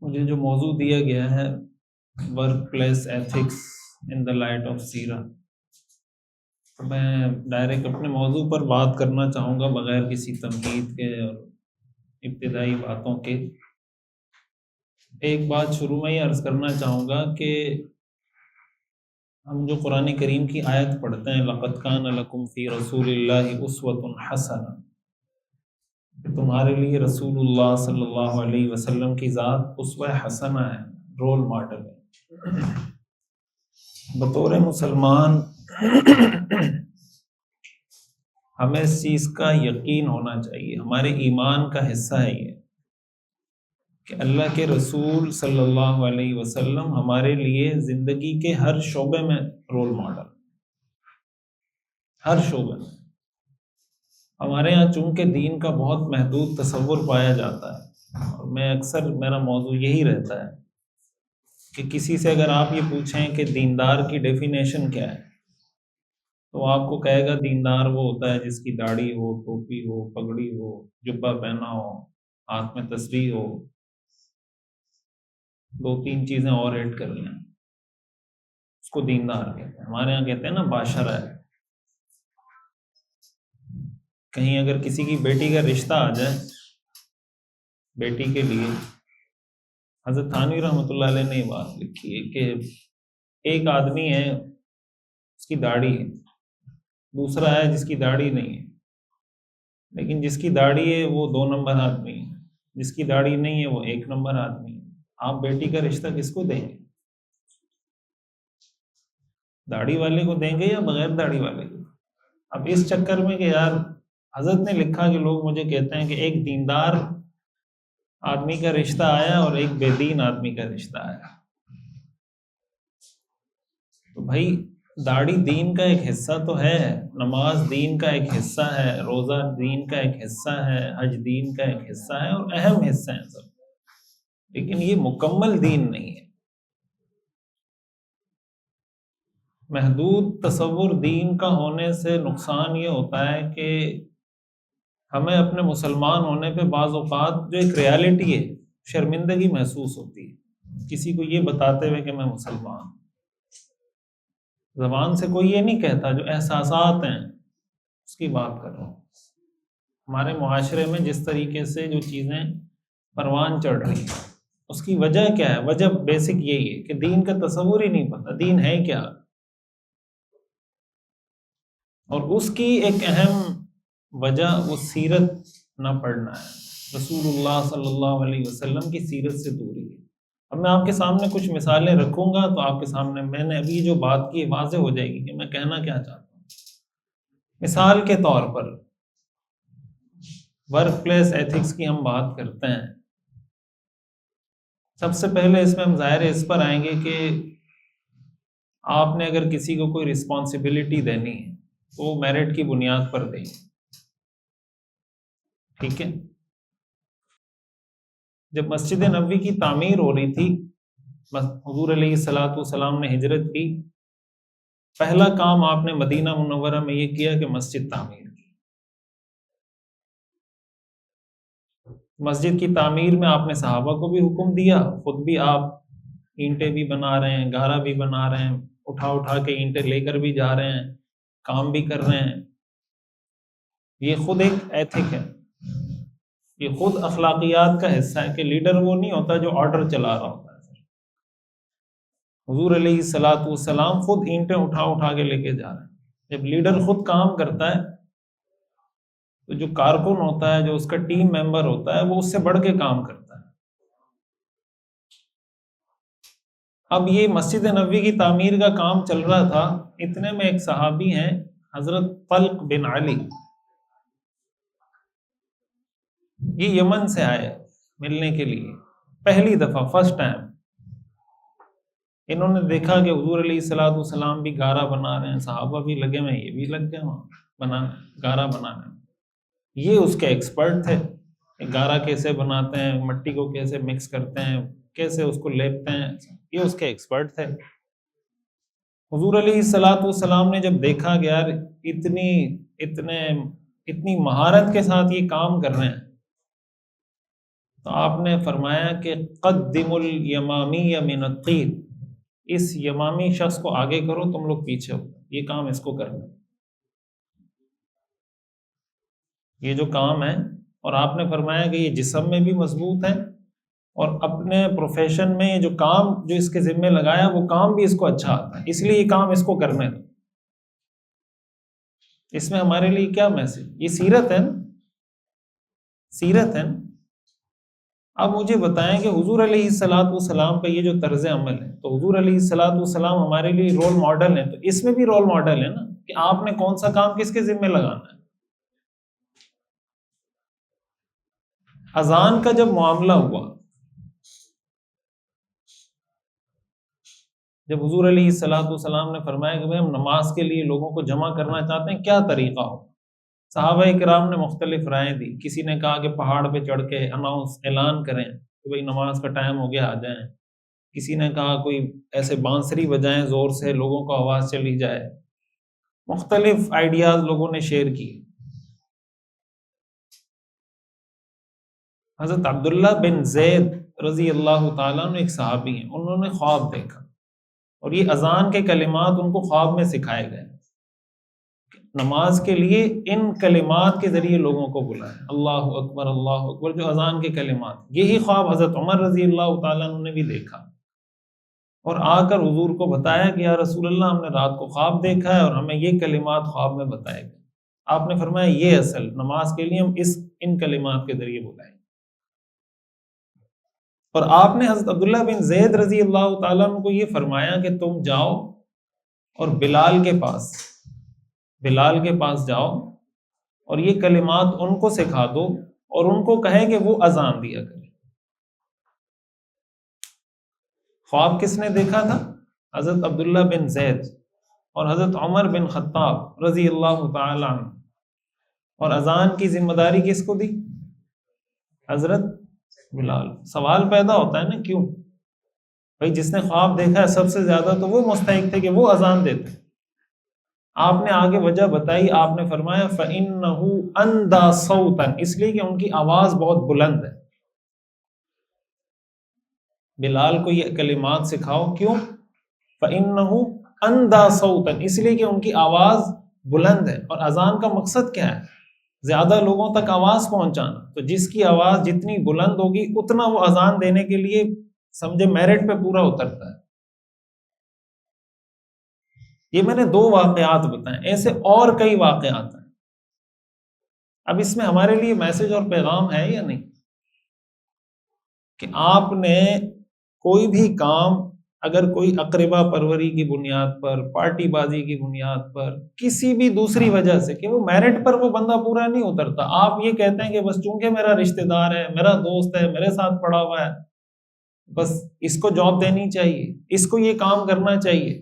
مجھے جو موضوع دیا گیا ہے workplace ethics in the light of سیرہ، میں ڈائریکٹ اپنے موضوع پر بات کرنا چاہوں گا بغیر کسی تمہید کے اور ابتدائی باتوں کے۔ ایک بات شروع میں ہی عرض کرنا چاہوں گا کہ ہم جو قرآن کریم کی آیت پڑھتے ہیں لَقَدْ كَانَ لَكُمْ فِي رَسُولِ اللَّهِ أُسْوَةٌ حَسَنَةٌ، کہ تمہارے لیے رسول اللہ صلی اللہ علیہ وسلم کی ذات اسوہ حسنہ ہے، رول ماڈل ہے۔ بطور مسلمان ہمیں اس چیز کا یقین ہونا چاہیے، ہمارے ایمان کا حصہ ہے یہ کہ اللہ کے رسول صلی اللہ علیہ وسلم ہمارے لیے زندگی کے ہر شعبے میں رول ماڈل، ہر شعبے میں۔ ہمارے ہاں چونکہ دین کا بہت محدود تصور پایا جاتا ہے، اور میں اکثر میرا موضوع یہی رہتا ہے کہ کسی سے اگر آپ یہ پوچھیں کہ دیندار کی ڈیفینیشن کیا ہے، تو آپ کو کہے گا دیندار وہ ہوتا ہے جس کی داڑھی ہو، ٹوپی ہو، پگڑی ہو، جبہ پہنا ہو، ہاتھ میں تسبیح ہو، دو تین چیزیں اور ایڈ کر لیں، اس کو دیندار کہتے ہیں۔ ہمارے یہاں کہتے ہیں نا باشرہ ہے۔ کہیں اگر کسی کی بیٹی کا رشتہ آ جائے، بیٹی کے لیے حضرت تھانوی رحمۃ اللہ علیہ نے یہ بات لکھی ہے کہ ایک آدمی ہے اس کی داڑھی ہے، دوسرا ہے جس کی داڑھی نہیں ہے، لیکن جس کی داڑھی ہے وہ 2 نمبر آدمی ہے، جس کی داڑھی نہیں ہے وہ 1 نمبر آدمی ہے۔ آپ بیٹی کا رشتہ کس کو دیں گے؟ داڑھی والے کو دیں گے یا بغیر داڑھی والے کو؟ اب اس چکر میں کہ یار حضرت نے لکھا کہ لوگ مجھے کہتے ہیں کہ ایک دیندار آدمی کا رشتہ آیا اور ایک بے دین آدمی کا رشتہ آیا، تو بھائی داڑھی دین کا ایک حصہ تو ہے، نماز دین کا ایک حصہ ہے، روزہ دین کا ایک حصہ ہے، حج دین کا ایک حصہ ہے، اور اہم حصہ ہیں سب، لیکن یہ مکمل دین نہیں ہے۔ محدود تصور دین کا ہونے سے نقصان یہ ہوتا ہے کہ ہمیں اپنے مسلمان ہونے پہ بعض اوقات جو ایک ریالٹی ہے شرمندگی محسوس ہوتی ہے، کسی کو یہ بتاتے ہوئے کہ میں مسلمان ہوں۔ زبان سے کوئی یہ نہیں کہتا، جو احساسات ہیں اس کی بات کر رہا ہوں۔ ہمارے معاشرے میں جس طریقے سے جو چیزیں پروان چڑھ رہی ہیں اس کی وجہ کیا ہے؟ وجہ بیسک یہی ہے کہ دین کا تصور ہی نہیں پتہ، دین ہے کیا۔ اور اس کی ایک اہم وجہ وہ سیرت نہ پڑھنا ہے، رسول اللہ صلی اللہ علیہ وسلم کی سیرت سے دوری ہے۔ اب میں آپ کے سامنے کچھ مثالیں رکھوں گا تو آپ کے سامنے میں نے ابھی جو بات کی واضح ہو جائے گی کہ میں کہنا کیا چاہتا ہوں۔ مثال کے طور پر ورک پلیس ایتھکس کی ہم بات کرتے ہیں، سب سے پہلے اس میں ہم ظاہر اس پر آئیں گے کہ آپ نے اگر کسی کو کوئی رسپانسبلٹی دینی ہے تو وہ میرٹ کی بنیاد پر دیں، ٹھیک ہے؟ جب مسجد نبوی کی تعمیر ہو رہی تھی، حضور علیہ الصلوۃ والسلام نے ہجرت کی، پہلا کام آپ نے مدینہ منورہ میں یہ کیا کہ مسجد تعمیر کی۔ مسجد کی تعمیر میں آپ نے صحابہ کو بھی حکم دیا، خود بھی آپ اینٹیں بھی بنا رہے ہیں، گارا بھی بنا رہے ہیں، اٹھا اٹھا کے اینٹیں لے کر بھی جا رہے ہیں، کام بھی کر رہے ہیں۔ یہ خود ایک ایتھک ہے، یہ خود اخلاقیات کا حصہ ہے کہ لیڈر وہ نہیں ہوتا جو آرڈر چلا رہا ہوتا ہے۔ حضور علیہ الصلوۃ والسلام خود اینٹیں اٹھا اٹھا کے لے کے جا رہے ہیں۔ جب لیڈر خود کام کرتا ہے تو جو کارکن ہوتا ہے، جو اس کا ٹیم ممبر ہوتا ہے، وہ اس سے بڑھ کے کام کرتا ہے۔ اب یہ مسجد نبوی کی تعمیر کا کام چل رہا تھا، اتنے میں ایک صحابی ہیں حضرت طلق بن علی، یہ یمن سے آئے ملنے کے لیے پہلی دفعہ، فرسٹ ٹائم۔ انہوں نے دیکھا کہ حضور علیہ الصلوۃ والسلام بھی گارا بنا رہے ہیں، صحابہ بھی لگے ہوئے ہیں، یہ بھی لگ گئے وہاں بنانے، گارا بنانے میں۔ یہ اس کے ایکسپرٹ تھے کہ گارا کیسے بناتے ہیں، مٹی کو کیسے مکس کرتے ہیں، کیسے اس کو لیپتے ہیں، یہ اس کے ایکسپرٹ تھے۔ حضور علیہ الصلوۃ والسلام نے جب دیکھا کہ یار اتنی مہارت کے ساتھ یہ کام کر رہے ہیں، تو آپ نے فرمایا کہ قدم الیمامی من الطیر، اس یمامی شخص کو آگے کرو، تم لوگ پیچھے ہو، یہ کام اس کو کرنا، یہ جو کام ہے۔ اور آپ نے فرمایا کہ یہ جسم میں بھی مضبوط ہے، اور اپنے پروفیشن میں یہ جو کام جو اس کے ذمے لگایا وہ کام بھی اس کو اچھا آتا ہے، اس لیے یہ کام اس کو کرنے دو۔ اس میں ہمارے لیے کیا میسج؟ یہ سیرت ہے نا، سیرت ہے نا۔ اب مجھے بتائیں کہ حضور علیہ الصلوۃ والسلام کا یہ جو طرز عمل ہے، تو حضور علیہ الصلوۃ والسلام ہمارے لیے رول ماڈل ہیں، تو اس میں بھی رول ماڈل ہے نا کہ آپ نے کون سا کام کس کے ذمے لگانا ہے۔ اذان کا جب معاملہ ہوا، جب حضور علیہ الصلوۃ والسلام نے فرمایا کہ بھئی ہم نماز کے لیے لوگوں کو جمع کرنا چاہتے ہیں، کیا طریقہ ہو؟ صحابہ کرام نے مختلف رائے دی۔ کسی نے کہا کہ پہاڑ پہ چڑھ کے اعلان کریں کہ بھئی نماز کا ٹائم ہو گیا، آ جائیں۔ کسی نے کہا کوئی ایسے بانسری بجائیں زور سے، لوگوں کو آواز چلی جائے۔ مختلف آئیڈیاز لوگوں نے شیئر کی۔ حضرت عبداللہ بن زید رضی اللہ تعالیٰ عنہ ایک صحابی ہیں، انہوں نے خواب دیکھا، اور یہ اذان کے کلمات ان کو خواب میں سکھائے گئے۔ نماز کے لیے ان کلمات کے ذریعے لوگوں کو بلائیں، اللہ اکبر اللہ اکبر، جو اذان کے کلمات۔ یہی خواب حضرت عمر رضی اللہ تعالیٰ عنہ نے بھی دیکھا، اور آ کر حضور کو بتایا کہ یا رسول اللہ، ہم نے رات کو خواب دیکھا ہے اور ہمیں یہ کلمات خواب میں بتائے گئے۔ آپ نے فرمایا یہ اصل نماز کے لیے ہم ان کلمات کے ذریعے بلائیں۔ اور آپ نے حضرت عبداللہ بن زید رضی اللہ تعالیٰ عنہ کو یہ فرمایا کہ تم جاؤ اور بلال کے پاس جاؤ اور یہ کلمات ان کو سکھا دو، اور ان کو کہے کہ وہ اذان دیا کرے۔ خواب کس نے دیکھا تھا؟ حضرت عبداللہ بن زید اور حضرت عمر بن خطاب رضی اللہ تعالی عنہ۔ اور اذان کی ذمہ داری کس کو دی؟ حضرت بلال۔ سوال پیدا ہوتا ہے نا، کیوں بھائی جس نے خواب دیکھا ہے سب سے زیادہ تو وہ مستحق تھے کہ وہ اذان دیتے۔ آپ نے آگے وجہ بتائی، آپ نے فرمایا فَإِنَّهُ أَنْدَى صَوْتًا، اس لیے کہ ان کی آواز بہت بلند ہے۔ بلال کو یہ کلمات سکھاؤ، کیوں؟ فَإِنَّهُ أَنْدَى صَوْتًا، اس لیے کہ ان کی آواز بلند ہے۔ اور اذان کا مقصد کیا ہے؟ زیادہ لوگوں تک آواز پہنچانا۔ تو جس کی آواز جتنی بلند ہوگی اتنا وہ اذان دینے کے لیے سمجھے میرٹ پہ پورا اترتا ہے۔ یہ میں نے 2 واقعات بتائے، ایسے اور کئی واقعات ہیں۔ اب اس میں ہمارے لیے میسج اور پیغام ہے یا نہیں کہ آپ نے کوئی بھی کام اگر کوئی اقربا پروری کی بنیاد پر، پارٹی بازی کی بنیاد پر، کسی بھی دوسری وجہ سے کہ وہ میرٹ پر وہ بندہ پورا نہیں اترتا، آپ یہ کہتے ہیں کہ بس چونکہ میرا رشتہ دار ہے، میرا دوست ہے، میرے ساتھ پڑھا ہوا ہے، بس اس کو جاب دینی چاہیے، اس کو یہ کام کرنا چاہیے،